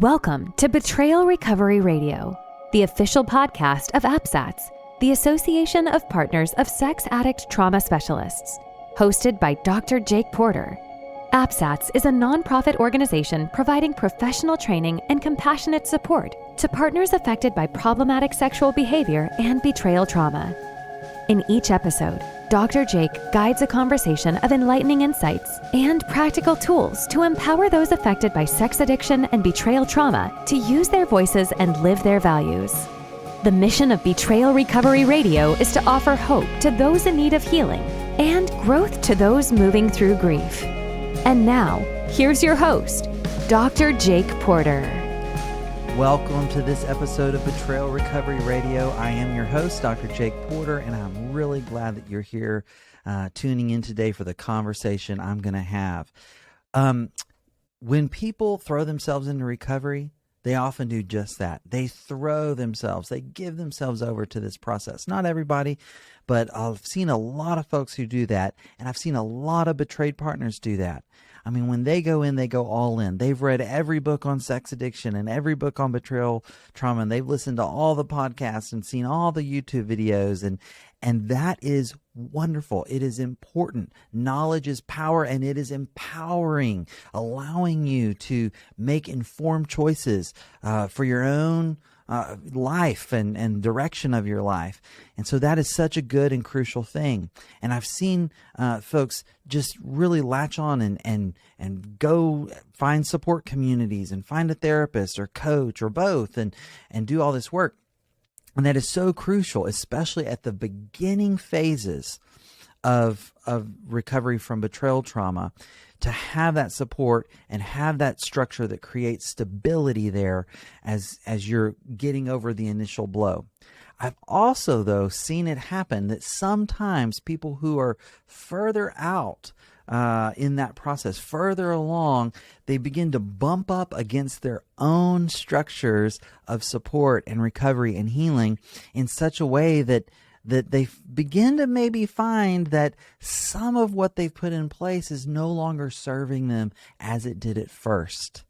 Welcome to Betrayal Recovery Radio, the official podcast of APSATS, the Association of Partners of Sex Addict Trauma Specialists, hosted by Dr. Jake Porter. APSATS is a nonprofit organization providing professional training and compassionate support to partners affected by problematic sexual behavior and betrayal trauma. In each episode, Dr. Jake guides a conversation of enlightening insights and practical tools to empower those affected by sex addiction and betrayal trauma to use their voices and live their values. The mission of Betrayal Recovery Radio is to offer hope to those in need of healing and growth to those moving through grief. And now, here's your host, Dr. Jake Porter. Welcome to this episode of Betrayal Recovery Radio. I am your host, Dr. Jake Porter, and I'm really glad that you're here tuning in today for the conversation I'm going to have. When people throw themselves into recovery, they often do just that. They throw themselves, they give themselves over to this process. Not everybody, but I've seen a lot of folks who do that, and I've seen a lot of betrayed partners do that. I mean, when they go in, they go all in. They've read every book on sex addiction and every book on betrayal trauma, and they've listened to all the podcasts and seen all the YouTube videos, and that is wonderful. It is important. Knowledge is power, and it is empowering, allowing you to make informed choices for your own life and direction of your life. And so that is such a good and crucial thing. And I've seen folks just really latch on and go find support communities and find a therapist or coach or both and do all this work. And that is so crucial, especially at the beginning phases of recovery from betrayal trauma, to have that support and have that structure that creates stability there as you're getting over the initial blow. I've also, though, seen it happen that sometimes people who are further out in that process, further along, they begin to bump up against their own structures of support and recovery and healing in such a way that they begin to maybe find that some of what they've put in place is no longer serving them as it did at first.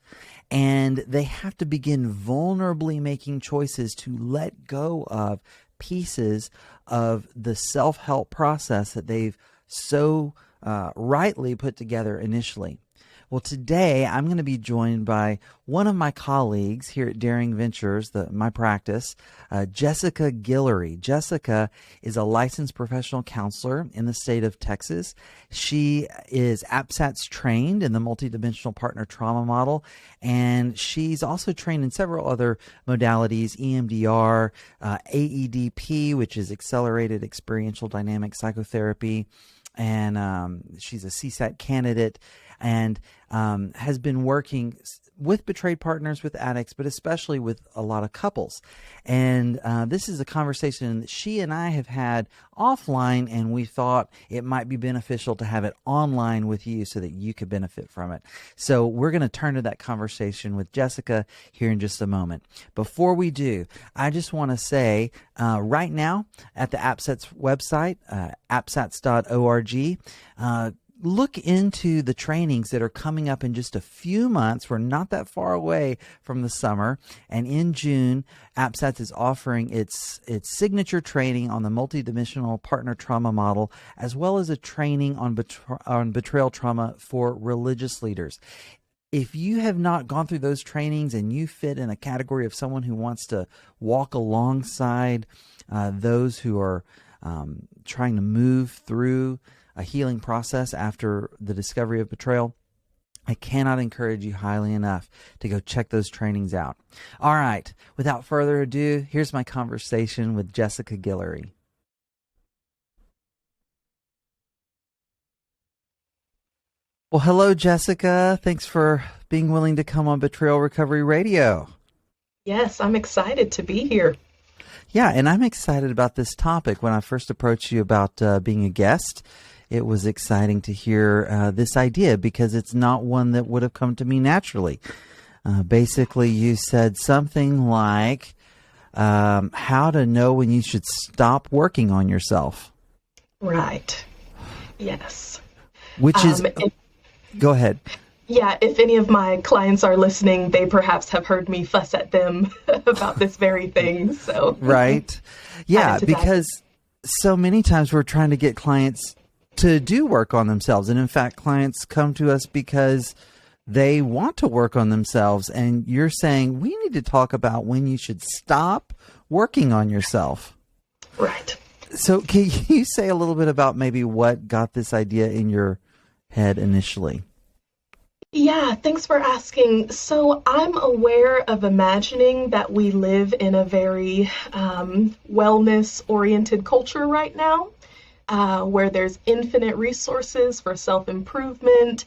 And they have to begin vulnerably making choices to let go of pieces of the self-help process that they've so rightly put together initially. Well, today I'm going to be joined by one of my colleagues here at Daring Ventures, my practice, Jessica Guillory. Jessica is a licensed professional counselor in the state of Texas. She is APSATS-trained in the multidimensional partner trauma model, and she's also trained in several other modalities, EMDR, AEDP, which is Accelerated Experiential Dynamic Psychotherapy, and she's a CSAT candidate, and has been working with betrayed partners, with addicts, but especially with a lot of couples. And this is a conversation that she and I have had offline, and we thought it might be beneficial to have it online with you so that you could benefit from it. So we're going to turn to that conversation with Jessica here in just a moment. Before we do, I just want to say right now at the APSATS website, apsats.org, look into the trainings that are coming up in just a few months. We're not that far away from the summer. And in June, APSATS is offering its signature training on the multidimensional partner trauma model, as well as a training on betrayal trauma for religious leaders. If you have not gone through those trainings and you fit in a category of someone who wants to walk alongside those who are trying to move through a healing process after the discovery of betrayal, I cannot encourage you highly enough to go check those trainings out. All right, without further ado, here's my conversation with Jessica Guillory. Well, hello, Jessica. Thanks for being willing to come on Betrayal Recovery Radio. Yes, I'm excited to be here. Yeah, and I'm excited about this topic. When I first approached you about being a guest, it was exciting to hear this idea because it's not one that would have come to me naturally. Basically, you said something like how to know when you should stop working on yourself. Right. Yes. Which is... Go ahead. Yeah, if any of my clients are listening, they perhaps have heard me fuss at them about this very thing. So, Right. Yeah, to dive in. because so many times we're trying to get clients to do work on themselves. And in fact, clients come to us because they want to work on themselves. And you're saying we need to talk about when you should stop working on yourself. Right. So can you say a little bit about maybe what got this idea in your head initially? Yeah, thanks for asking. So I'm aware of imagining that we live in a very wellness-oriented culture right now, where there's infinite resources for self-improvement,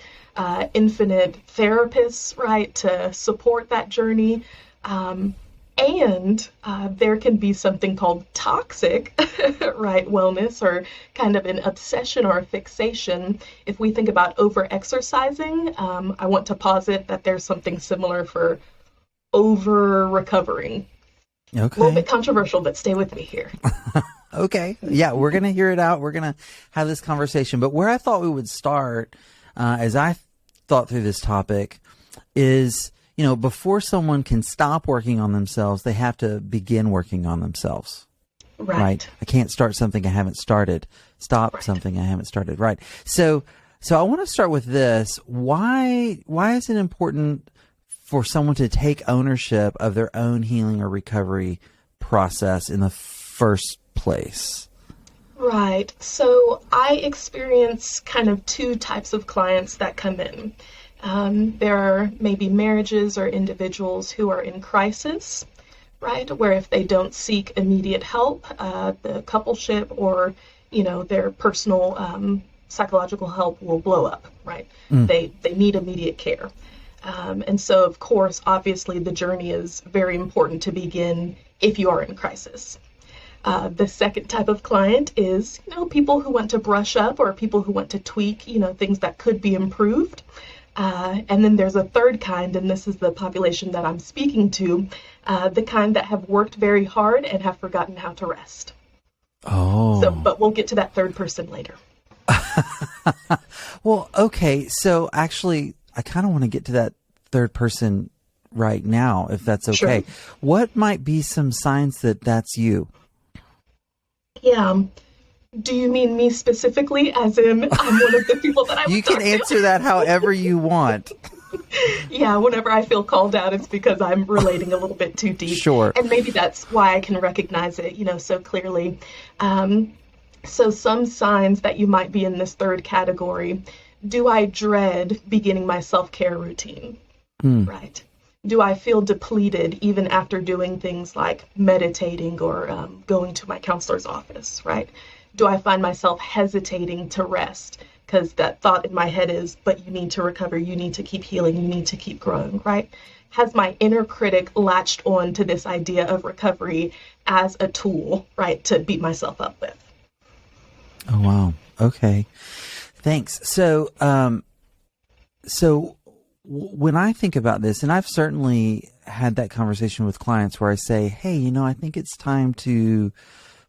infinite therapists, right, to support that journey. And there can be something called toxic, right, wellness, or kind of an obsession or a fixation. If we think about over-exercising, I want to posit that there's something similar for over-recovering. Okay. A little bit controversial, but stay with me here. Okay. Yeah, we're going to hear it out. We're going to have this conversation. But where I thought we would start, as I thought through this topic, is, before someone can stop working on themselves, they have to begin working on themselves. Right. I can't start something I haven't started. Stop something I haven't started. Right. So I want to start with this. Why is it important for someone to take ownership of their own healing or recovery process in the first place? Right. So I experience kind of two types of clients that come in. There are maybe marriages or individuals who are in crisis, right? Where if they don't seek immediate help, the coupleship or, their personal psychological help will blow up, right? They need immediate care. And so, of course, obviously, the journey is very important to begin if you are in crisis. The second type of client is, people who want to brush up or people who want to tweak, things that could be improved. And then there's a third kind, and this is the population that I'm speaking to, the kind that have worked very hard and have forgotten how to rest. Oh. So, but we'll get to that third person later. Well, okay. So actually, I kind of want to get to that third person right now, if that's okay. Sure. What might be some signs that that's you? Yeah. Do you mean me specifically, as in I'm one of the people that I would You can talk to? answer that however you want. Yeah, whenever I feel called out, it's because I'm relating a little bit too deep. Sure. And maybe that's why I can recognize it, so clearly. So some signs that you might be in this third category. Do I dread beginning my self-care routine? Right. Do I feel depleted even after doing things like meditating or going to my counselor's office, right? Do I find myself hesitating to rest because that thought in my head is, but you need to recover, you need to keep healing, you need to keep growing, right? Has my inner critic latched on to this idea of recovery as a tool, right, to beat myself up with? Oh, wow. Okay. Thanks. So, when I think about this, and I've certainly had that conversation with clients where I say, hey, I think it's time to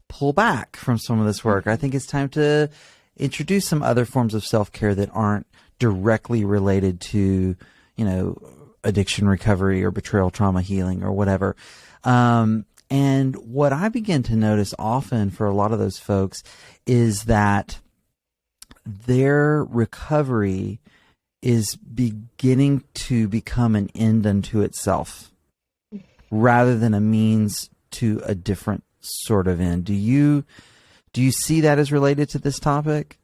pull back from some of this work. I think it's time to introduce some other forms of self-care that aren't directly related to, addiction recovery or betrayal trauma healing or whatever. And what I begin to notice often for a lot of those folks is that their recovery is beginning to become an end unto itself rather than a means to a different sort of end. Do you see that as related to this topic?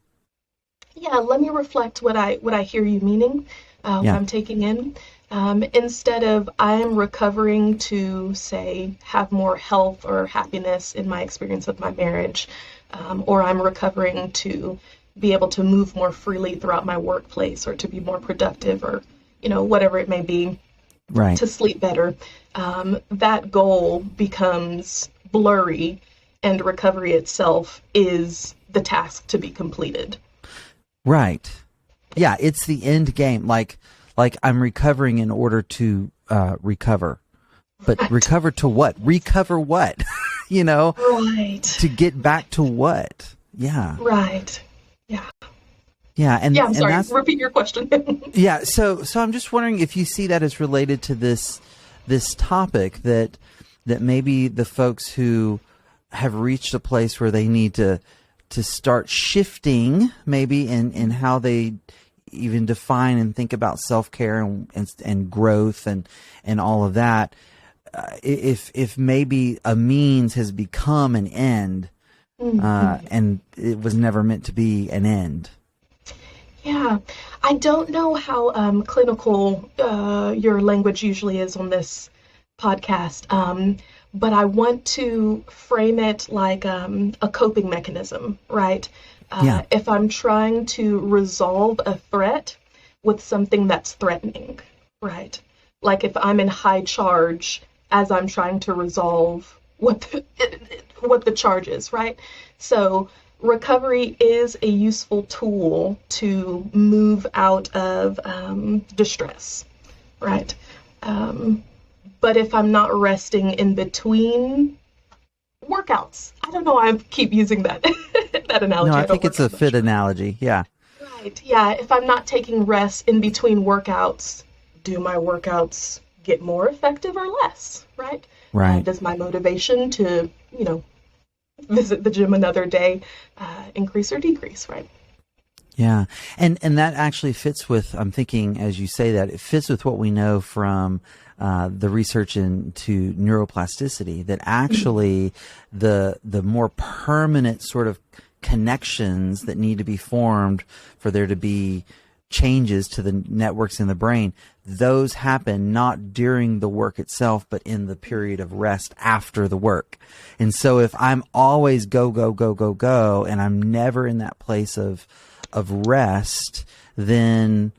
Yeah, let me reflect what I hear you meaning, what I'm taking in. Instead of I'm recovering to, say, have more health or happiness in my experience of my marriage, or I'm recovering to be able to move more freely throughout my workplace or to be more productive or, whatever it may be, right, to sleep better, that goal becomes blurry and recovery itself is the task to be completed. Right. Yeah, it's the end game. Like I'm recovering in order to recover. But Right. recover to what? Recover what? Right. To get back to what? Yeah. Right. Yeah. Yeah. And I'm sorry. that's, Repeat your question. yeah. So I'm just wondering if you see that as related to this topic, that maybe the folks who have reached a place where they need to start shifting maybe in how they even define and think about self-care and growth and all of that. If maybe a means has become an end, and it was never meant to be an end. Yeah, I don't know how clinical your language usually is on this podcast, but I want to frame it like a coping mechanism, right? If I'm trying to resolve a threat with something that's threatening, right? Like if I'm in high charge as I'm trying to resolve what the charge is, right? So recovery is a useful tool to move out of distress, right? But if I'm not resting in between workouts, I don't know, I keep using that that analogy. No, I think it's a fit analogy. Yeah. Right. Yeah. If I'm not taking rest in between workouts, do my workouts get more effective or less? Right. Right. Does my motivation to, visit the gym another day increase or decrease? Right. Yeah. And that actually fits with, I'm thinking as you say that, it fits with what we know from the research into neuroplasticity, that actually the more permanent sort of connections that need to be formed for there to be changes to the networks in the brain, those happen not during the work itself, but in the period of rest after the work. And so if I'm always go, and I'm never in that place of rest, then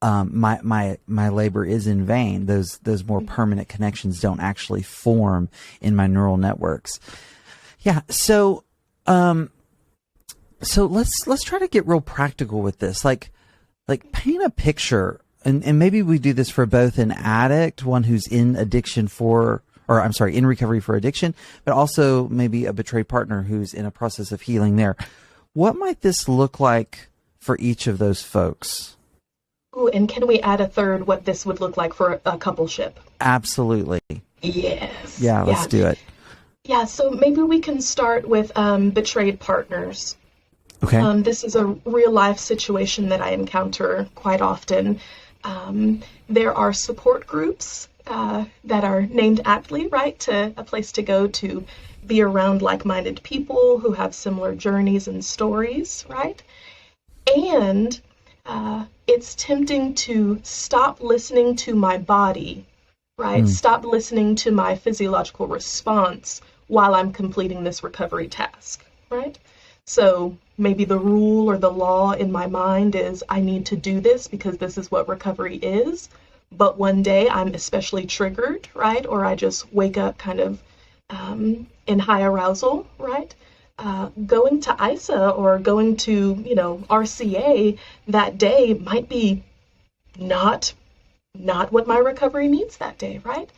my labor is in vain. Those more permanent connections don't actually form in my neural networks. Yeah. So let's try to get real practical with this. Like paint a picture, and maybe we do this for both an addict, one who's in in recovery for addiction, but also maybe a betrayed partner who's in a process of healing there. What might this look like for each of those folks? Ooh, and can we add a third, what this would look like for a coupleship? Absolutely. Yes. Yeah, let's do it. Yeah, so maybe we can start with betrayed partners. Okay. This is a real life situation that I encounter quite often. There are support groups that are named aptly, right, to a place to go to be around like-minded people who have similar journeys and stories, right? And it's tempting to stop listening to my body, right? Stop listening to my physiological response while I'm completing this recovery task, right? So maybe the rule or the law in my mind is I need to do this because this is what recovery is. But one day I'm especially triggered, right? Or I just wake up kind of in high arousal, right? Going to ISA or going to, RCA that day might be not what my recovery needs that day, right?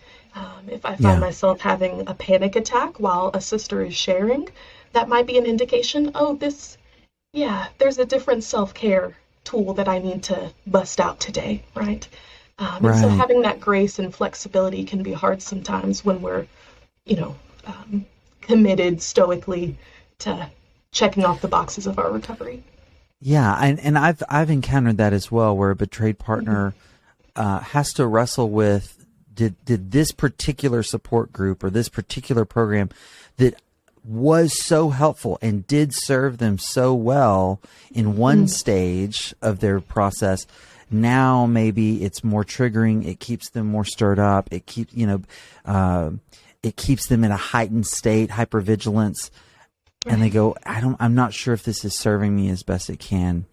If I find myself having a panic attack while a sister is sharing, that might be an indication, there's a different self-care tool that I need to bust out today, right? And so having that grace and flexibility can be hard sometimes when we're, committed stoically to checking off the boxes of our recovery. Yeah, and I've encountered that as well, where a betrayed partner has to wrestle with, did this particular support group or this particular program that was so helpful and did serve them so well in one stage of their process, now maybe it's more triggering, it keeps them more stirred up, it keeps them in a heightened state, hypervigilance. And they go, I'm not sure if this is serving me as best it can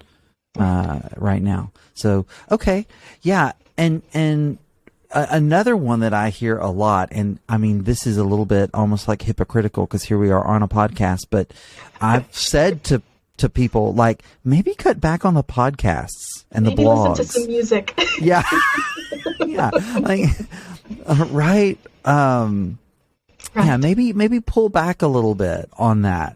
right now. So, okay. Yeah. And another one that I hear a lot, and I mean, this is a little bit almost like hypocritical because here we are on a podcast, but I've said to people, like, maybe cut back on the podcasts and maybe the blogs. Listen to some music. Yeah. Yeah. Like, right. Yeah, maybe pull back a little bit on that,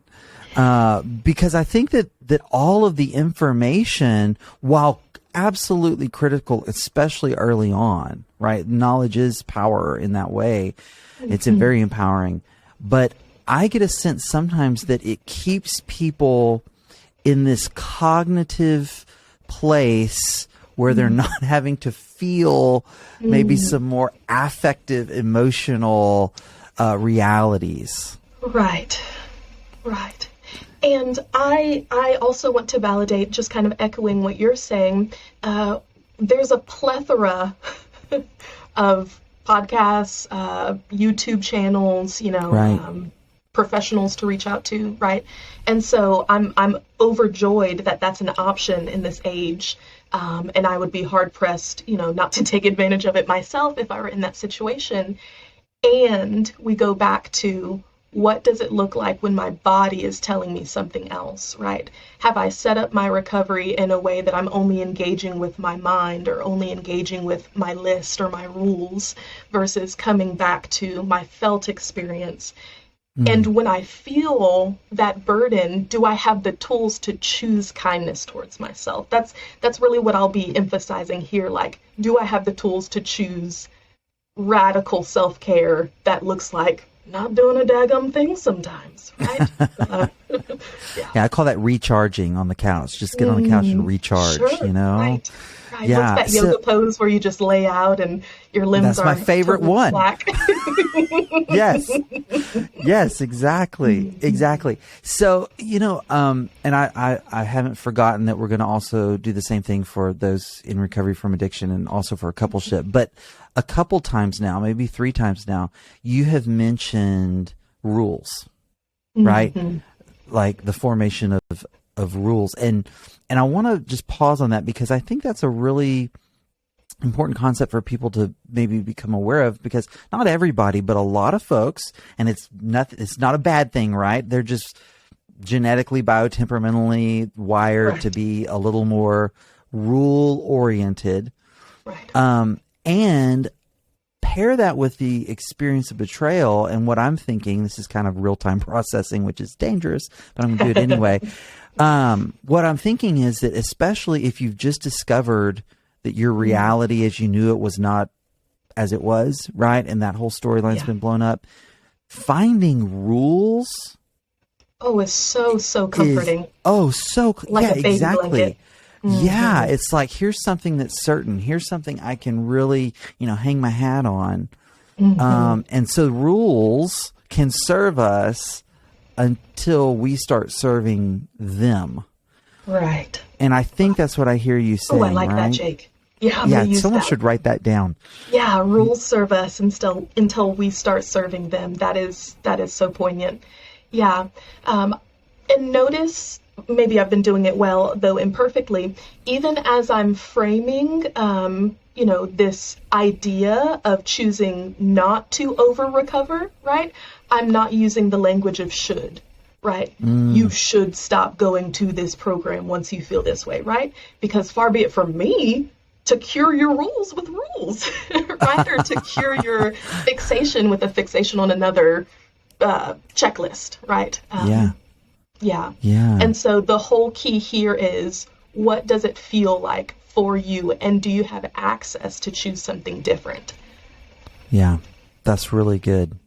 because I think that that all of the information, while absolutely critical, especially early on, right? Knowledge is power in that way. It's very empowering. But I get a sense sometimes that it keeps people in this cognitive place where they're not having to feel maybe some more affective, emotional realities. Right. And I also want to validate, just kind of echoing what you're saying, there's a plethora of podcasts, YouTube channels, professionals to reach out to, right? And so I'm overjoyed that that's an option in this age. And I would be hard pressed, not to take advantage of it myself if I were in that situation. And we go back to, what does it look like when my body is telling me something else, right? Have I set up my recovery in a way that I'm only engaging with my mind or only engaging with my list or my rules versus coming back to my felt experience? And when I feel that burden, do I have the tools to choose kindness towards myself? That's really what I'll be emphasizing here. Like, do I have the tools to choose radical self-care that looks like not doing a daggum thing sometimes, right? Yeah, I call that recharging on the couch. Just get on the couch and recharge, Sure, Right. Yeah. What's that yoga pose where you just lay out and your limbs are my favorite one. slack? Yes, exactly. So, and I haven't forgotten that we're going to also do the same thing for those in recovery from addiction and also for a coupleship. But a couple times now, maybe 3 times now, you have mentioned rules, right? Like the formation of rules. And I want to just pause on that because I think that's a really important concept for people to maybe become aware of, because not everybody, but a lot of folks, and it's not a bad thing, right? They're just genetically, biotemperamentally wired to be a little more rule oriented. Right. And pair that with the experience of betrayal. And what I'm thinking, this is kind of real-time processing, which is dangerous, but I'm going to do it anyway. What I'm thinking is that especially if you've just discovered that your reality as you knew it was not as it was, right? And that whole storyline's been blown up. Finding rules. Oh, it's so comforting. Like a baby exactly. blanket. Yeah, it's like, here's something that's certain. Here's something I can really, hang my hat on. And so rules can serve us until we start serving them. Right. And I think that's what I hear you saying. Oh, I like that, Jake. Yeah, I'm gonna use someone that. should write that down. Yeah, rules serve us until we start serving them. That is so poignant. Yeah. And notice, maybe I've been doing it well, though imperfectly, even as I'm framing, this idea of choosing not to over-recover, right? I'm not using the language of should, right? You should stop going to this program once you feel this way, right? Because far be it from me to cure your rules with rules, right? Or to cure your fixation with a fixation on another checklist, right? Yeah. And so the whole key here is, what does it feel like for you? And do you have access to choose something different? Yeah, that's really good.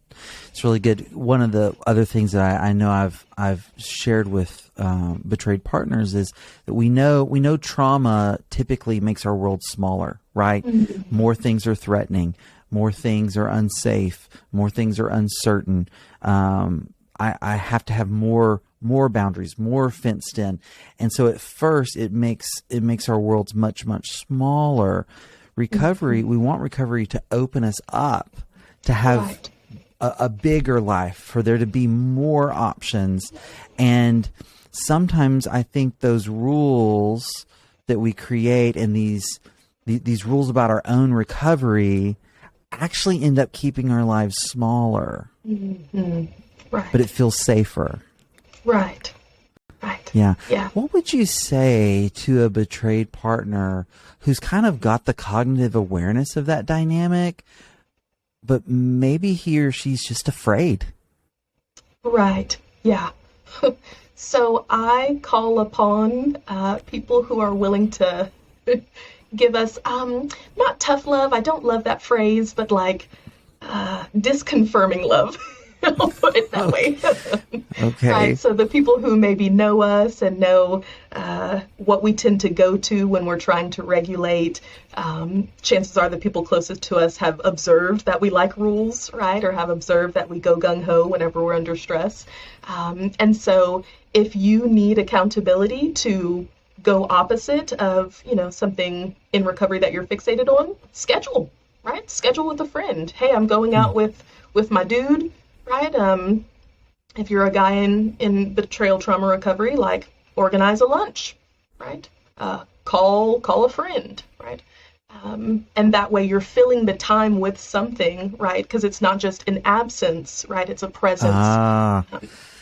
It's really good. One of the other things that I know I've shared with betrayed partners is that we know trauma typically makes our world smaller, right? More things are threatening, more things are unsafe, more things are uncertain. I have to have more boundaries, more fenced in. And so at first it makes our worlds much, much smaller. Recovery, we want recovery to open us up, to have a bigger life, for there to be more options. And sometimes I think those rules that we create and these rules about our own recovery actually end up keeping our lives smaller. Right. But it feels safer. Right. Yeah. Yeah. What would you say to a betrayed partner who's kind of got the cognitive awareness of that dynamic, but maybe he or she's just afraid? Right. Yeah. So I call upon people who are willing to give us, not tough love, I don't love that phrase, but like disconfirming love. I'll put it that way. Okay. Right. So the people who maybe know us and know what we tend to go to when we're trying to regulate, chances are the people closest to us have observed that we like rules, right? Or have observed that we go gung-ho whenever we're under stress. And so if you need accountability to go opposite of, something in recovery that you're fixated on, schedule, right? Schedule with a friend. Hey, I'm going out with my dude. Right? If you're a guy in betrayal trauma recovery, like organize a lunch, right? Call a friend, right? And that way you're filling the time with something, right? Because it's not just an absence, right? It's a presence.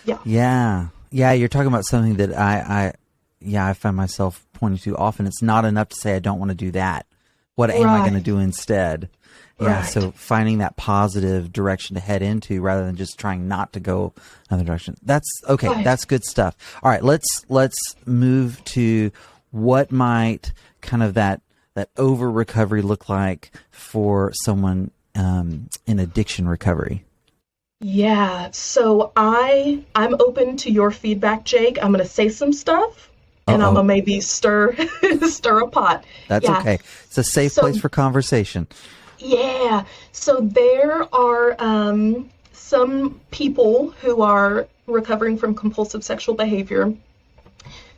Yeah. You're talking about something that I find myself pointing to often. It's not enough to say I don't want to do that. What am I going to do instead? Yeah, Right. So finding that positive direction to head into rather than just trying not to go another direction. That's okay. Right. That's good stuff. All right, let's move to what might kind of that over recovery look like for someone in addiction recovery. Yeah. So I'm open to your feedback, Jake. I'm going to say some stuff. And I'm going to maybe stir a pot. That's okay. It's a safe place for conversation. Yeah. So there are some people who are recovering from compulsive sexual behavior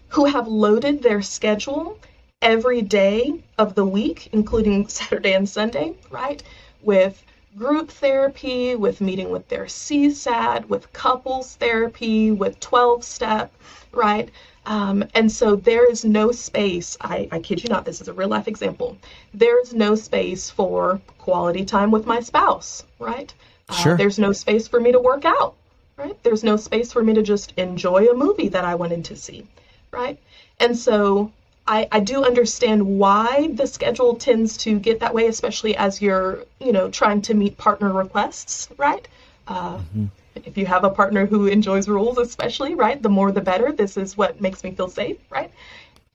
who have loaded their schedule every day of the week, including Saturday and Sunday, right? With group therapy, with meeting with their CSAT, with couples therapy, with 12-step, right? And so there is no space, I kid you not, this is a real life example. There is no space for quality time with my spouse, right? Sure. There's no space for me to work out, right? There's no space for me to just enjoy a movie that I wanted to see, right? And so I do understand why the schedule tends to get that way, especially as you're, trying to meet partner requests, right? If you have a partner who enjoys rules, especially, right, the more the better. This is what makes me feel safe, right?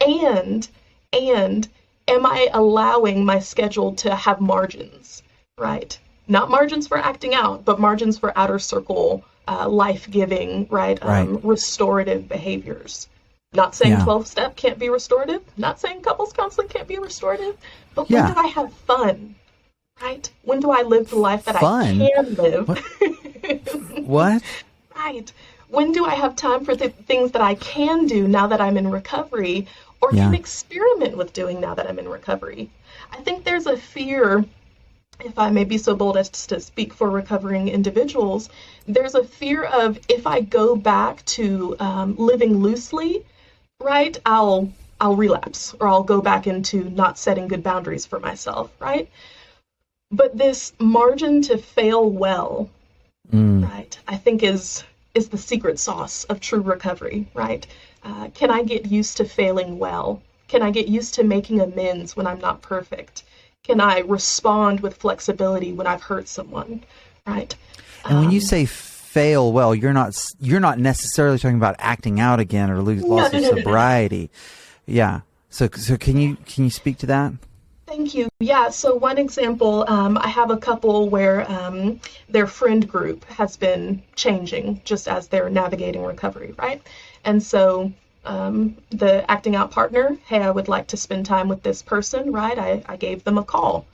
And am I allowing my schedule to have margins, right? Not margins for acting out, but margins for outer circle, life-giving, right? Restorative behaviors. Not saying 12-step can't be restorative. Not saying couples counseling can't be restorative. But when do I have fun, right? When do I live the life that I can live? What? Right. When do I have time for the things that I can do now that I'm in recovery or can experiment with doing now that I'm in recovery? I think there's a fear, if I may be so bold as to speak for recovering individuals, there's a fear of if I go back to living loosely, right, I'll relapse or I'll go back into not setting good boundaries for myself, right? But this margin to fail well, right, I think is the secret sauce of true recovery, right? Can I get used to failing well? Can I get used to making amends when I'm not perfect? Can I respond with flexibility when I've hurt someone, right? And when you say fail well, you're not necessarily talking about acting out again or loss of sobriety. Yeah. So can you speak to that? Thank you. Yeah, so one example, I have a couple where their friend group has been changing just as they're navigating recovery, right? And so the acting out partner, hey, I would like to spend time with this person, right? I gave them a call.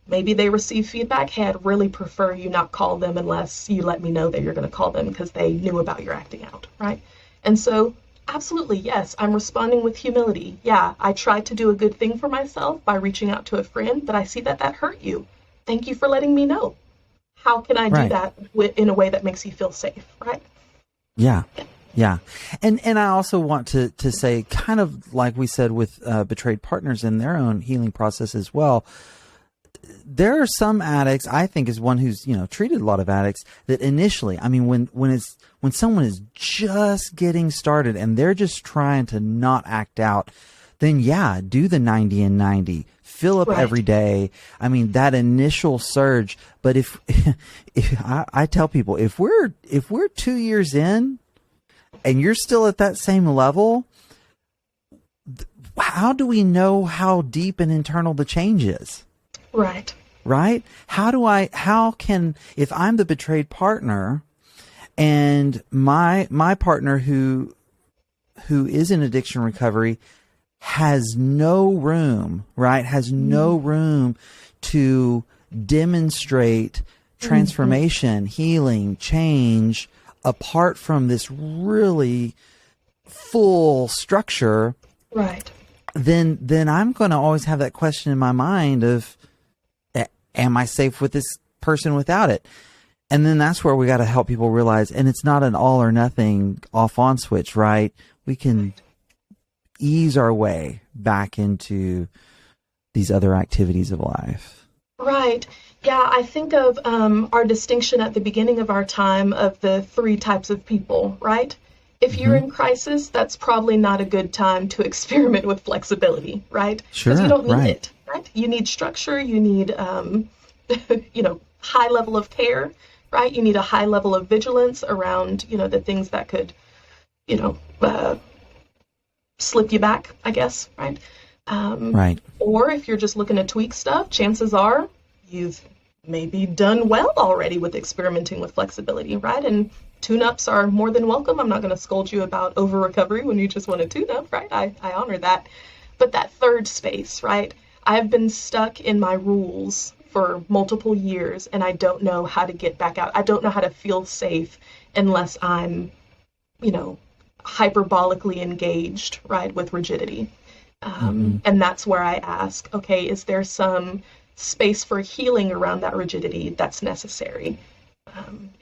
Maybe they receive feedback, hey, I'd really prefer you not call them unless you let me know that you're going to call them because they knew about your acting out, right? And so absolutely, yes, I'm responding with humility. Yeah, I tried to do a good thing for myself by reaching out to a friend, but I see that hurt you. Thank you for letting me know. How can I do that in a way that makes you feel safe, right? Yeah. Yeah. And I also want to say, kind of like we said with betrayed partners in their own healing process as well, there are some addicts, I think as one who's, treated a lot of addicts, that initially, I mean, when someone is just getting started and they're just trying to not act out, then do the 90 and 90, fill up every day. I mean, that initial surge. But if I tell people, if we're 2 years in and you're still at that same level, how do we know how deep and internal the change is? Right. Right? If I'm the betrayed partner and my partner who is in addiction recovery has no room, right? Has no room to demonstrate transformation, healing, change apart from this really full structure. Right. Then I'm going to always have that question in my mind of, am I safe with this person without it? And then that's where we got to help people realize, and it's not an all or nothing off on switch, right? We can ease our way back into these other activities of life. Right. Yeah, I think of our distinction at the beginning of our time of the 3 types of people, right? If you're in crisis, that's probably not a good time to experiment with flexibility, right? Sure. Because you don't need right. it, right? You need structure, you need, high level of care, right? You need a high level of vigilance around, the things that could, slip you back, I guess, right? Right. Or if you're just looking to tweak stuff, chances are you've maybe done well already with experimenting with flexibility, right? And tune-ups are more than welcome. I'm not going to scold you about over-recovery when you just want to tune-up, right? I honor that. But that third space, right? I've been stuck in my rules for multiple years, and I don't know how to get back out. I don't know how to feel safe unless I'm, hyperbolically engaged, right, with rigidity. And that's where I ask, okay, is there some space for healing around that rigidity that's necessary?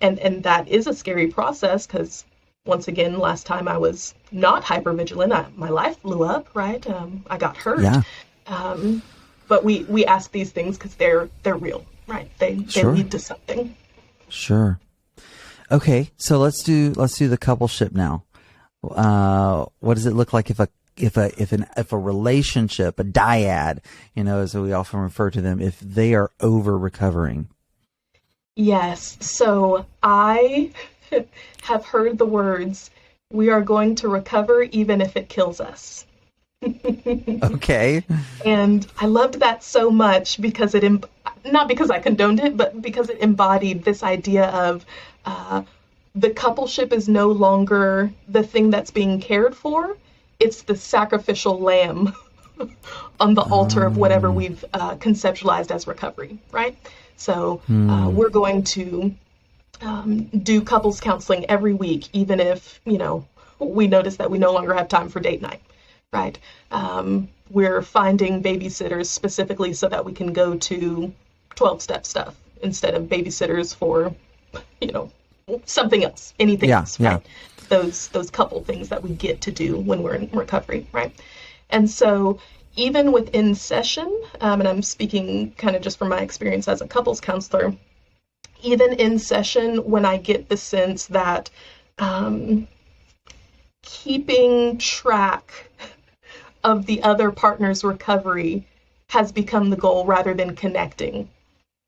And that is a scary process because, once again, last time I was not hypervigilant, my life blew up, right? I got hurt. Yeah. But we ask these things because they're real, right? They lead to something. Sure. Okay, so let's do the coupleship now. What does it look like if a relationship, a dyad, as we often refer to them, if they are over recovering? Yes. So I have heard the words, "We are going to recover even if it kills us." Okay. And I loved that so much because not because I condoned it, but because it embodied this idea of the coupleship is no longer the thing that's being cared for. It's the sacrificial lamb on the altar of whatever we've conceptualized as recovery, right? So we're going to do couples counseling every week, even if, we notice that we no longer have time for date night, right? We're finding babysitters specifically so that we can go to 12-step stuff instead of babysitters for, something else, anything else, right? Those couple things that we get to do when we're in recovery, right? And so even within session, and I'm speaking kind of just from my experience as a couples counselor, even in session when I get the sense that keeping track of the other partner's recovery has become the goal rather than connecting,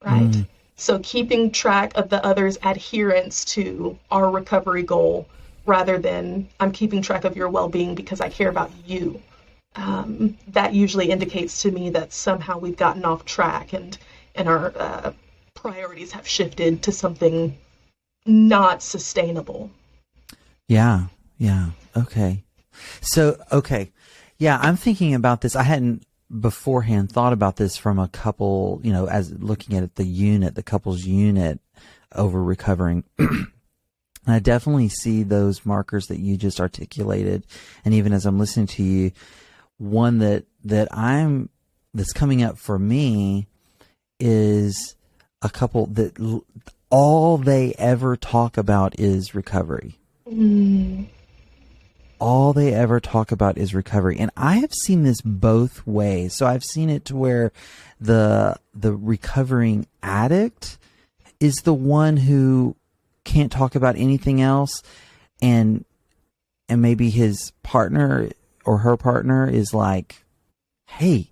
right? So keeping track of the other's adherence to our recovery goal rather than I'm keeping track of your well-being because I care about you. That usually indicates to me that somehow we've gotten off track and our priorities have shifted to something not sustainable. Yeah. Okay. So, okay. Yeah, I'm thinking about this. I hadn't beforehand thought about this from a couple, as looking at the couple's unit over recovering. I definitely see those markers that you just articulated. And even as I'm listening to you, one that's coming up for me is a couple that all they ever talk about is recovery. All they ever talk about is recovery. And I have seen this both ways. So I've seen it to where the recovering addict is the one who can't talk about anything else, and maybe his partner or her partner is like, "Hey,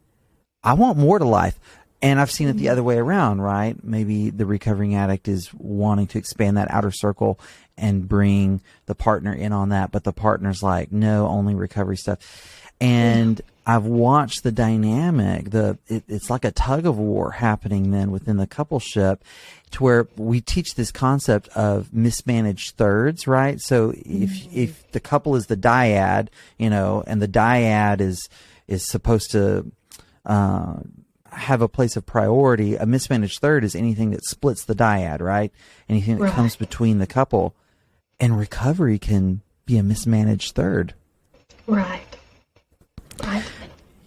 I want more to life. And I've seen it the other way around, right? Maybe the recovering addict is wanting to expand that outer circle and bring the partner in on that, but the partner's like, no, only recovery stuff. And I've watched the dynamic, it's like a tug of war happening then within the coupleship, to where we teach this concept of mismanaged thirds, right? So if the couple is the dyad, and the dyad is supposed to have a place of priority, a mismanaged third is anything that splits the dyad, right? Anything that comes between the couple. And recovery can be a mismanaged third. Right.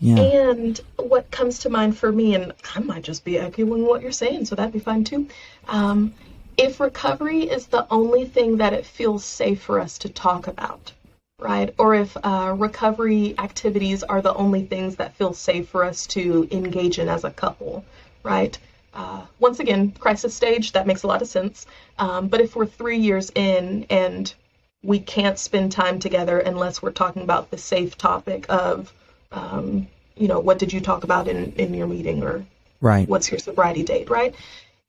Yeah. And what comes to mind for me, and I might just be echoing what you're saying, so that'd be fine too. If recovery is the only thing that it feels safe for us to talk about, right? Or if recovery activities are the only things that feel safe for us to engage in as a couple, right? Once again, crisis stage, that makes a lot of sense. But if we're 3 years in and we can't spend time together unless we're talking about the safe topic of, what did you talk about in your meeting, or what's your sobriety date, right?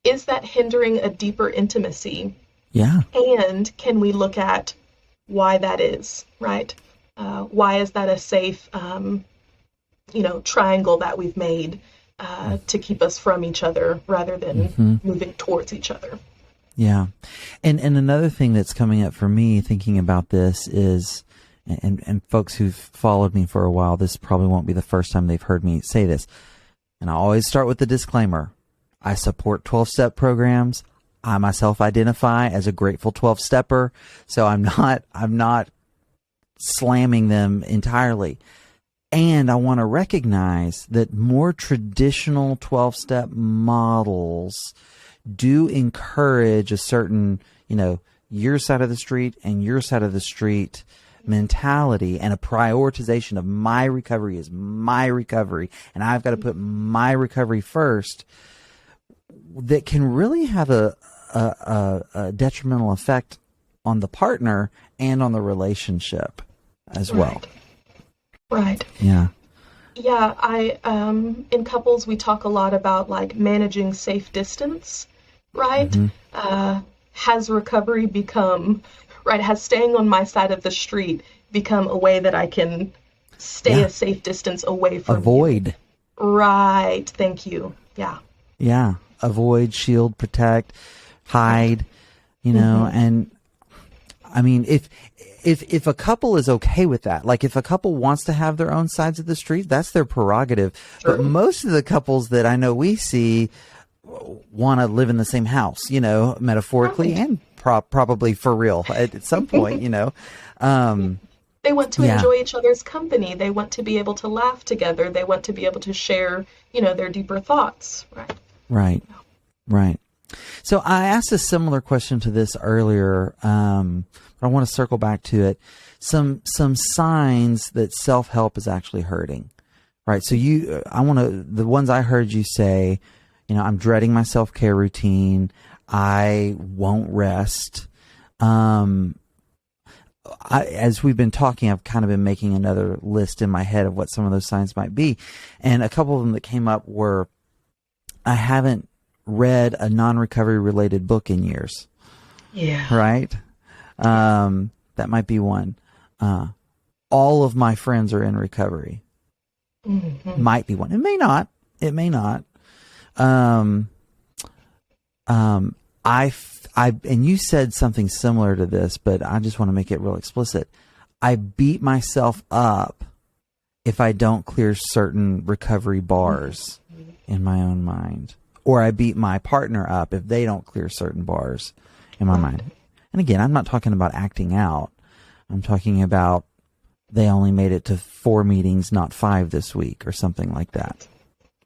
Is that hindering a deeper intimacy? Yeah. And can we look at why that is, right? Why is that a safe, triangle that we've made to keep us from each other rather than moving towards each other? Yeah. And another thing that's coming up for me thinking about this is, and folks who've followed me for a while, this probably won't be the first time they've heard me say this. And I always start with the disclaimer. I support 12-step programs. I myself identify as a grateful 12-stepper, so I'm not slamming them entirely. And I want to recognize that more traditional 12-step models do encourage a certain, your side of the street and your side of the street mentality, and a prioritization of my recovery is my recovery, and I've got to put my recovery first, that can really have a detrimental effect on the partner and on the relationship as well. Right. Yeah. Yeah, in couples, we talk a lot about like managing safe distance, right? Has recovery become, has staying on my side of the street become a way that I can stay a safe distance away from avoid you? Right. Thank you. Yeah. Yeah. Avoid, shield, protect, hide, and I mean, if a couple is okay with that, like if a couple wants to have their own sides of the street, that's their prerogative. True. But most of the couples that I know we see want to live in the same house, metaphorically and probably for real at some point, They want to enjoy each other's company. They want to be able to laugh together. They want to be able to share, their deeper thoughts. Right. Right. So I asked a similar question to this earlier, but I want to circle back to it. Some signs that self-help is actually hurting, right? So the ones I heard you say, I'm dreading my self-care routine. I won't rest. As we've been talking, I've kind of been making another list in my head of what some of those signs might be. And a couple of them that came up were, I haven't read a non-recovery related book in years. Yeah. Right? That might be one. All of my friends are in recovery. Might be one. It may not. And you said something similar to this, but I just want to make it real explicit. I beat myself up if I don't clear certain recovery bars in my own mind. Or I beat my partner up if they don't clear certain bars in my mind. And again, I'm not talking about acting out. I'm talking about they only made it to 4 meetings, not 5 this week or something like that.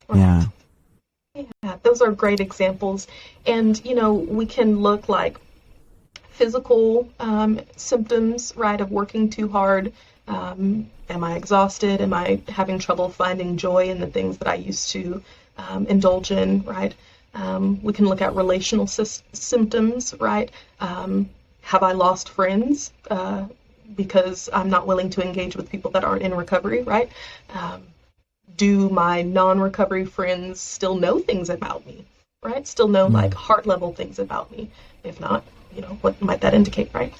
Right. Yeah, those are great examples. And, we can look like physical symptoms, of working too hard. Am I exhausted? Am I having trouble finding joy in the things that I used to indulge in, we can look at relational symptoms, have I lost friends because I'm not willing to engage with people that aren't in recovery, Do my non-recovery friends still know things about me, right? Still know like heart level things about me? If not, what might that indicate, right?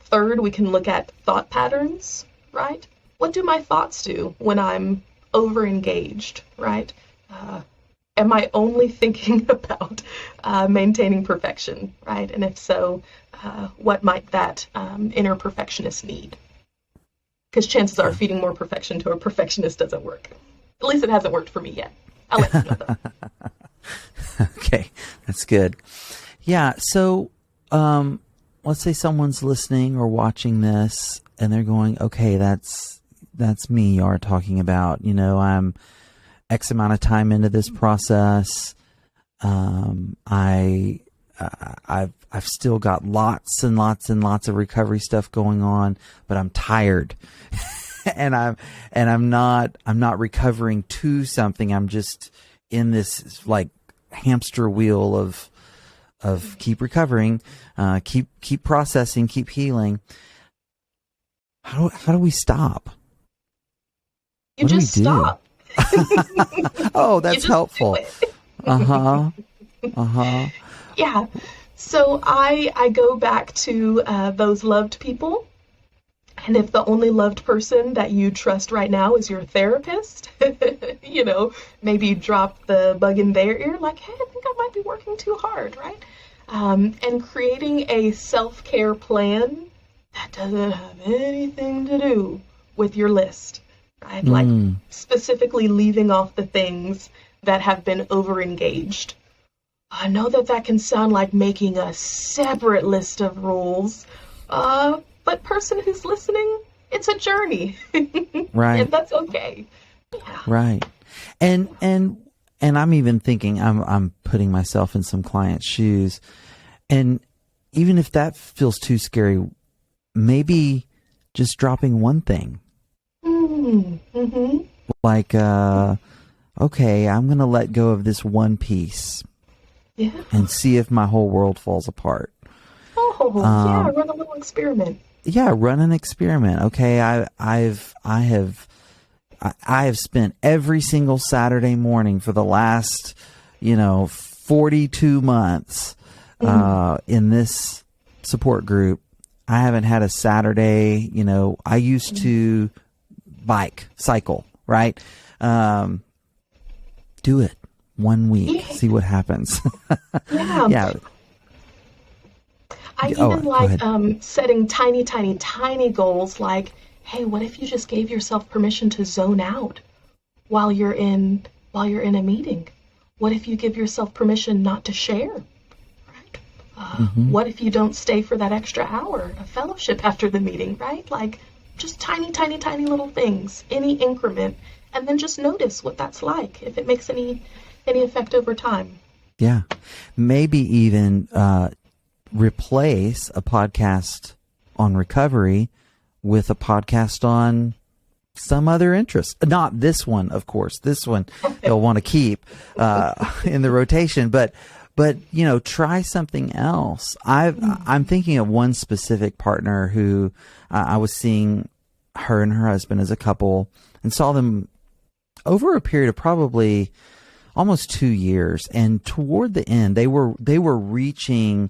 Third, we can look at thought patterns, right? What do my thoughts do when I'm over-engaged, right? Am I only thinking about maintaining perfection, right? And if so, what might that inner perfectionist need? Because chances are feeding more perfection to a perfectionist doesn't work. At least it hasn't worked for me yet. I'll let you know, though. Okay, that's good. Yeah, so let's say someone's listening or watching this and they're going, okay, that's me you're talking about. I'm X amount of time into this process. I've still got lots and lots and lots of recovery stuff going on, but I'm tired. and I'm not recovering to something. I'm just in this like hamster wheel of keep recovering, keep processing, keep healing. How do we stop? You just stop. Oh, that's helpful. Yeah. So I go back to those loved people. And if the only loved person that you trust right now is your therapist, maybe drop the bug in their ear, like, hey, I think I might be working too hard, right? And creating a self-care plan that doesn't have anything to do with your list, right? Like specifically leaving off the things that have been over-engaged. I know that can sound like making a separate list of rules, but person who's listening, it's a journey. Right. And that's okay. Yeah. Right. And I'm even thinking, I'm putting myself in some clients' shoes. And even if that feels too scary, maybe just dropping one thing. Mm-hmm. Like, okay, I'm going to let go of this one piece. Yeah. And see if my whole world falls apart. Oh, yeah, run a little experiment. Yeah, run an experiment. Okay, I have spent every single Saturday morning for the last, 42 months in this support group. I haven't had a Saturday, I used to cycle, right? Do it 1 week, see what happens. Yeah. Yeah. I even like setting tiny goals like, hey, what if you just gave yourself permission to zone out while you're in a meeting? What if you give yourself permission not to share? Right? What if you don't stay for that extra hour of fellowship after the meeting, right? Like just tiny little things, any increment, and then just notice what that's like, if it makes any effect over time. Yeah. Maybe even replace a podcast on recovery with a podcast on some other interest. Not this one, of course. This one they'll want to keep in the rotation, but try something else. I'm thinking of one specific partner who I was seeing her and her husband as a couple and saw them over a period of probably almost 2 years. And toward the end, they were reaching,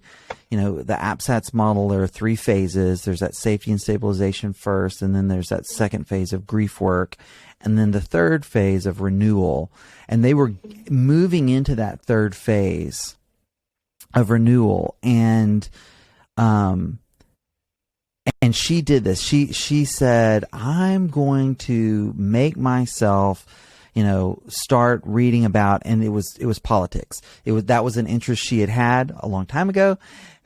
the APSATS model. There are 3 phases. There's that safety and stabilization first, and then there's that second phase of grief work, and then the third phase of renewal. And they were moving into that third phase of renewal. And she did this. She said, I'm going to make myself start reading about, and it was politics. That was an interest she had a long time ago,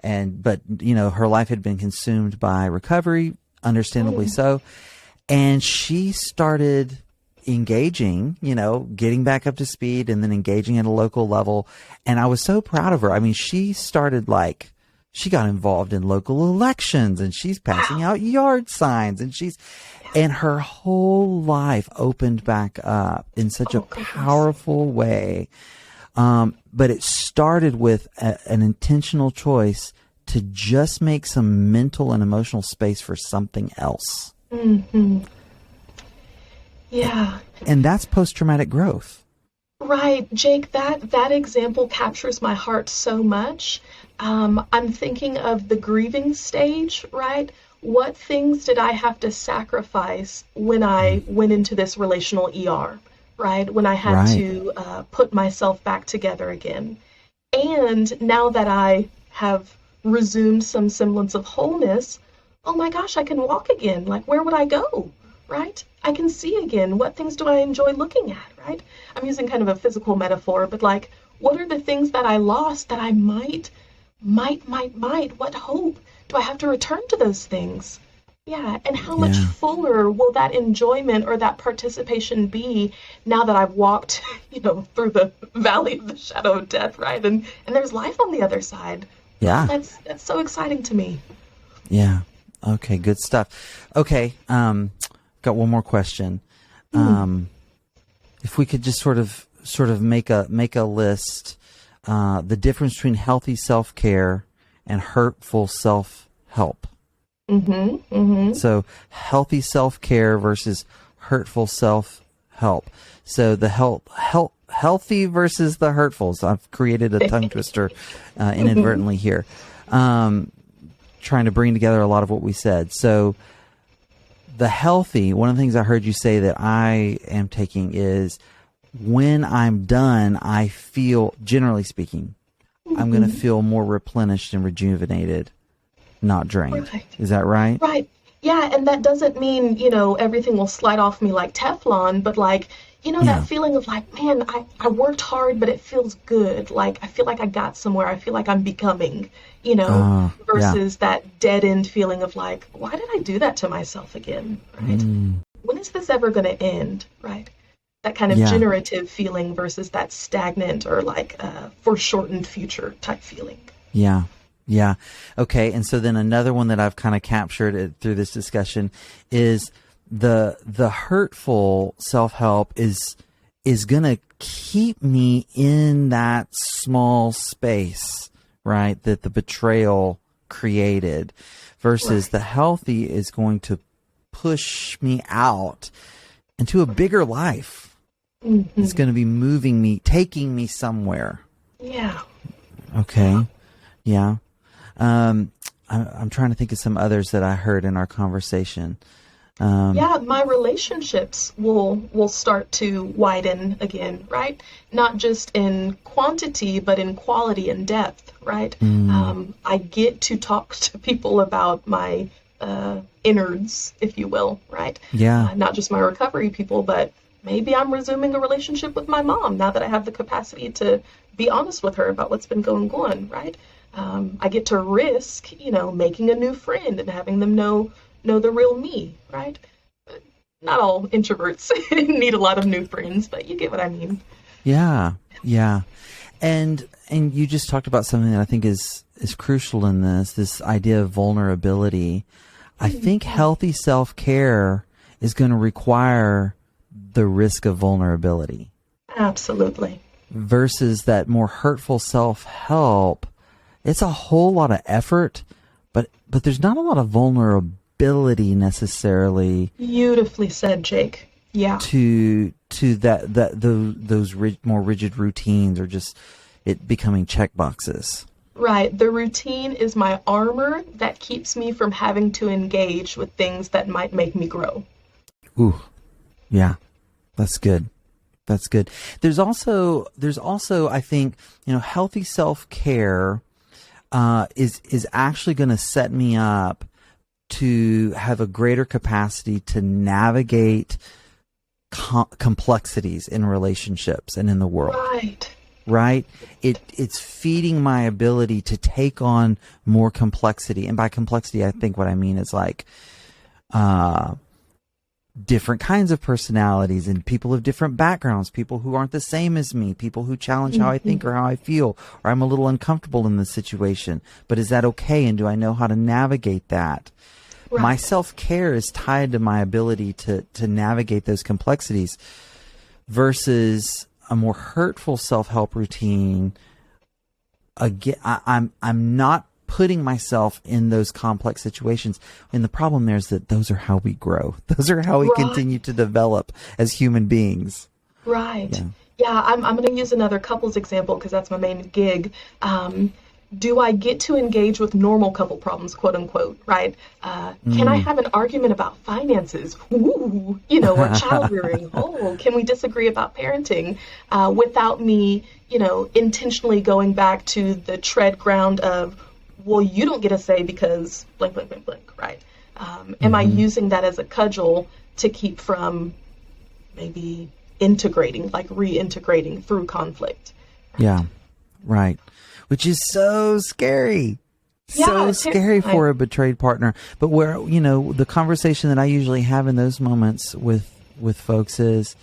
but her life had been consumed by recovery, understandably so, and she started engaging, getting back up to speed, and then engaging at a local level. And I was so proud of her. I mean, she started she got involved in local elections, and she's passing out yard signs, and her whole life opened back up in such a powerful way. But it started with an intentional choice to just make some mental and emotional space for something else. Mm-hmm. Yeah. And that's post-traumatic growth. Right, Jake, that example captures my heart so much. I'm thinking of the grieving stage, right? What things did I have to sacrifice when I went into this relational ER, right? When I had Right. to put myself back together again. And now that I have resumed some semblance of wholeness, oh my gosh, I can walk again. Like, where would I go? Right? I can see again. What things do I enjoy looking at? Right? I'm using kind of a physical metaphor, but like, what are the things that I lost that I might, what hope do I have to return to those things? Yeah, and how much Yeah. fuller will that enjoyment or that participation be now that I've walked, through the valley of the shadow of death, right? And there's life on the other side. Yeah. That's so exciting to me. Yeah. Okay, good stuff. Okay, got one more question. If we could just sort of make a list, the difference between healthy self-care and hurtful self-help. So healthy self-care versus hurtful self-help. So the healthy versus the hurtful. So I've created a tongue twister inadvertently here. Trying to bring together a lot of what we said. So the healthy, one of the things I heard you say that I am taking is when I'm done, I feel, generally speaking, I'm going to feel more replenished and rejuvenated, not drained. Right. Is that right? Right. Yeah, and that doesn't mean, everything will slide off me like Teflon, but like, Yeah. that feeling of like, man, I worked hard, but it feels good. Like, I feel like I got somewhere. I feel like I'm becoming, versus that dead end feeling of like, why did I do that to myself again? Right? When is this ever going to end? Right? That kind of generative feeling versus that stagnant or like foreshortened future type feeling. Yeah. Yeah. Okay. And so then another one that I've kind of captured through this discussion is the hurtful self-help is going to keep me in that small space, right? That the betrayal created versus the healthy is going to push me out into a bigger life. It's going to be moving me, taking me somewhere. Yeah. Okay. Yeah. I'm trying to think of some others that I heard in our conversation. My relationships will start to widen again, right? Not just in quantity, but in quality and depth, right? I get to talk to people about my innards, if you will, right? Yeah. Not just my recovery people, but maybe I'm resuming a relationship with my mom now that I have the capacity to be honest with her about what's been going on, right? I get to risk, making a new friend and having them know the real me, right? Not all introverts need a lot of new friends, but you get what I mean. Yeah, yeah. And you just talked about something that I think is crucial in this idea of vulnerability. I think healthy self-care is going to require the risk of vulnerability. Absolutely. Versus that more hurtful self-help, it's a whole lot of effort, but there's not a lot of vulnerability necessarily. Beautifully said, Jake. Yeah. To those more rigid routines or just it becoming check boxes. Right. The routine is my armor that keeps me from having to engage with things that might make me grow. Ooh. Yeah. That's good. That's good. There's also I think, healthy self-care is actually going to set me up to have a greater capacity to navigate complexities in relationships and in the world. Right? It's feeding my ability to take on more complexity. And by complexity, I think what I mean is like different kinds of personalities and people of different backgrounds, people who aren't the same as me, people who challenge how I think or how I feel, or I'm a little uncomfortable in this situation. But is that okay? And do I know how to navigate that? Right. My self-care is tied to my ability to navigate those complexities versus a more hurtful self-help routine. Again, I'm not putting myself in those complex situations. And the problem there is that those are how we grow. Those are how we continue to develop as human beings. Right. Yeah, I'm going to use another couples example because that's my main gig. Do I get to engage with normal couple problems, quote unquote, right? Can I have an argument about finances? Ooh, or child rearing? Oh, can we disagree about parenting without me, intentionally going back to the tread ground of, well, you don't get a say because blank, blank, blank, blank, right? Am I using that as a cudgel to keep from maybe integrating, like reintegrating through conflict? Yeah, right. Which is so scary. So scary for a betrayed partner. But where, the conversation that I usually have in those moments with folks is,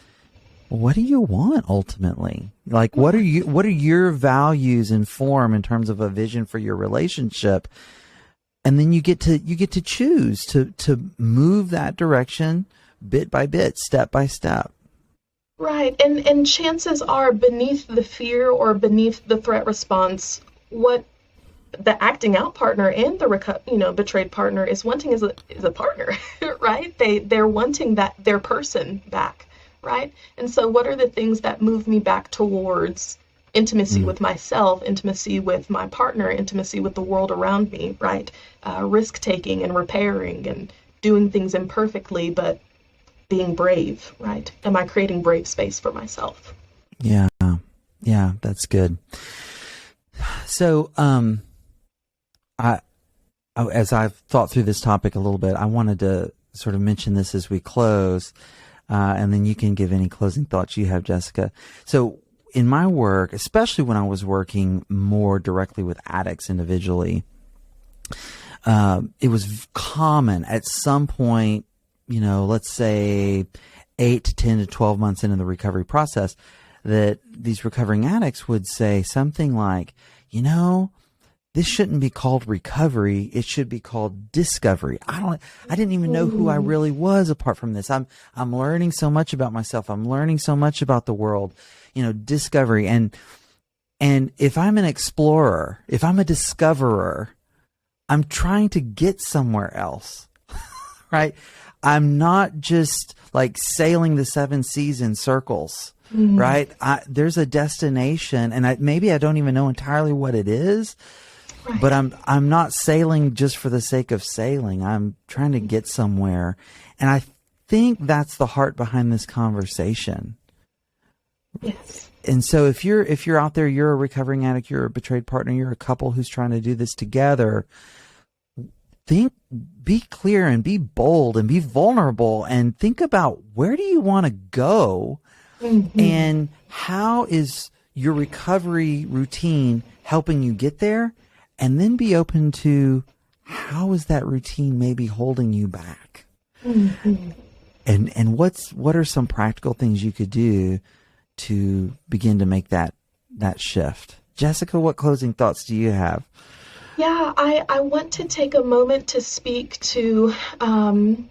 what do you want ultimately? Like, what are your values inform in terms of a vision for your relationship? And then you get to choose to move that direction bit by bit, step by step. Right, and chances are beneath the fear or beneath the threat response, what the acting out partner and the betrayed partner is wanting is a partner, right? They're wanting their person back, right? And so, what are the things that move me back towards intimacy with myself, intimacy with my partner, intimacy with the world around me, right? Risk taking and repairing and doing things imperfectly, but being brave, right? Am I creating brave space for myself? Yeah, that's good. So, as I've thought through this topic a little bit, I wanted to sort of mention this as we close, and then you can give any closing thoughts you have, Jessica. So, in my work, especially when I was working more directly with addicts individually, it was common at some point, let's say 8 to 10 to 12 months into the recovery process, that these recovering addicts would say something like, this shouldn't be called recovery. It should be called discovery. I didn't even know who I really was apart from this. I'm learning so much about myself. I'm learning so much about the world, discovery. And if I'm an explorer, if I'm a discoverer, I'm trying to get somewhere else, right? I'm not just like sailing the 7 seas in circles, right? There's a destination, and maybe I don't even know entirely what it is, right. But I'm not sailing just for the sake of sailing. I'm trying to get somewhere, and I think that's the heart behind this conversation. Yes. And so if you're out there, you're a recovering addict, you're a betrayed partner, you're a couple who's trying to do this together. Be clear and be bold and be vulnerable and think about, where do you want to go, and how is your recovery routine helping you get there, and then be open to, how is that routine maybe holding you back, and what are some practical things you could do to begin to make that shift. Jessica, what closing thoughts do you have? Yeah, I want to take a moment to speak to kind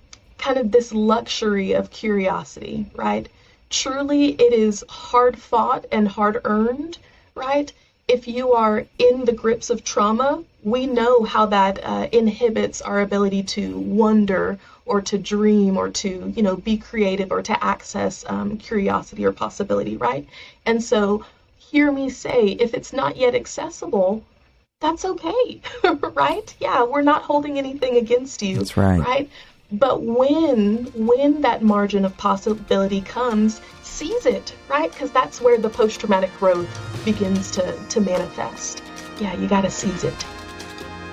of this luxury of curiosity, right? Truly, it is hard fought and hard earned, right? If you are in the grips of trauma, we know how that inhibits our ability to wonder or to dream or to, be creative or to access curiosity or possibility, right? And so hear me say, if it's not yet accessible, that's okay, right? Yeah, we're not holding anything against you. That's right. Right? But when that margin of possibility comes, seize it, right? Because that's where the post-traumatic growth begins to manifest. Yeah, you got to seize it.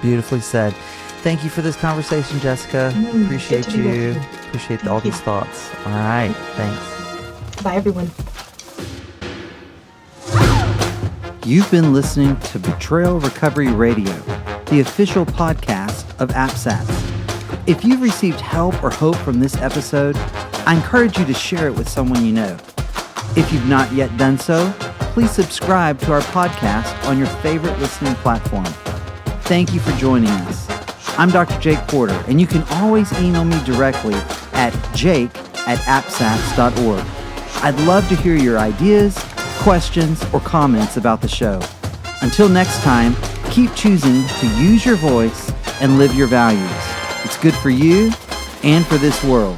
Beautifully said. Thank you for this conversation, Jessica. Appreciate you. Appreciate all these thoughts. All right. Thanks. Bye, everyone. You've been listening to Betrayal Recovery Radio, the official podcast of APSATS. If you've received help or hope from this episode, I encourage you to share it with someone you know. If you've not yet done so, please subscribe to our podcast on your favorite listening platform. Thank you for joining us. I'm Dr. Jake Porter, and you can always email me directly at jake@apsats.org. I'd love to hear your ideas, questions, or comments about the show. Until next time, Keep choosing to use your voice and live your values. It's good for you and for this world.